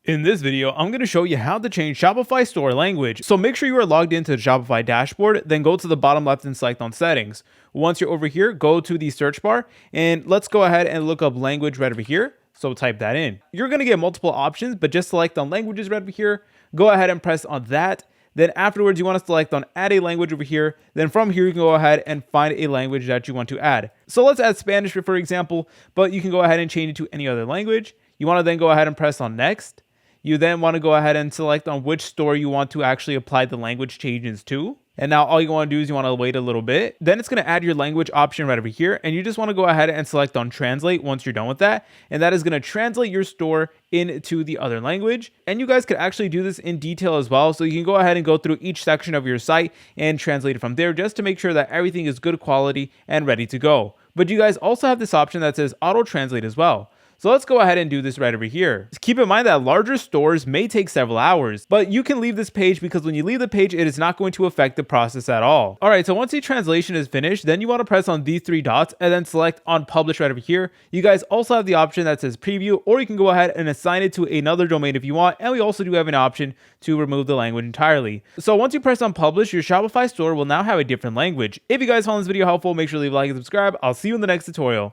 In this video, I'm going to show you how to change Shopify store language. So make sure you are logged into the Shopify dashboard, then go to the bottom left and select on settings. Once you're over here, go to the search bar and let's go ahead and look up language right over here. So type that in. You're going to get multiple options, but just select on languages right over here. Go ahead and press on that. Then afterwards, you want to select on add a language over here. Then from here, you can go ahead and find a language that you want to add. So let's add Spanish for example, but you can go ahead and change it to any other language. You want to then go ahead and press on next. You then want to go ahead and select on which store you want to actually apply the language changes to. And now all you want to do is you want to wait a little bit. Then it's going to add your language option right over here. And you just want to go ahead and select on translate once you're done with that. And that is going to translate your store into the other language. And you guys could actually do this in detail as well. So you can go ahead and go through each section of your site and translate it from there just to make sure that everything is good quality and ready to go. But you guys also have this option that says auto translate as well. So let's go ahead and do this right over here. Just keep in mind that larger stores may take several hours, but you can leave this page because when you leave the page, it is not going to affect the process at all. All right, so once the translation is finished, then you want to press on these three dots and then select on publish right over here. You guys also have the option that says preview, or you can go ahead and assign it to another domain if you want. And we also do have an option to remove the language entirely. So once you press on publish, your Shopify store will now have a different language. If you guys found this video helpful, make sure to leave a like and subscribe. I'll see you in the next tutorial.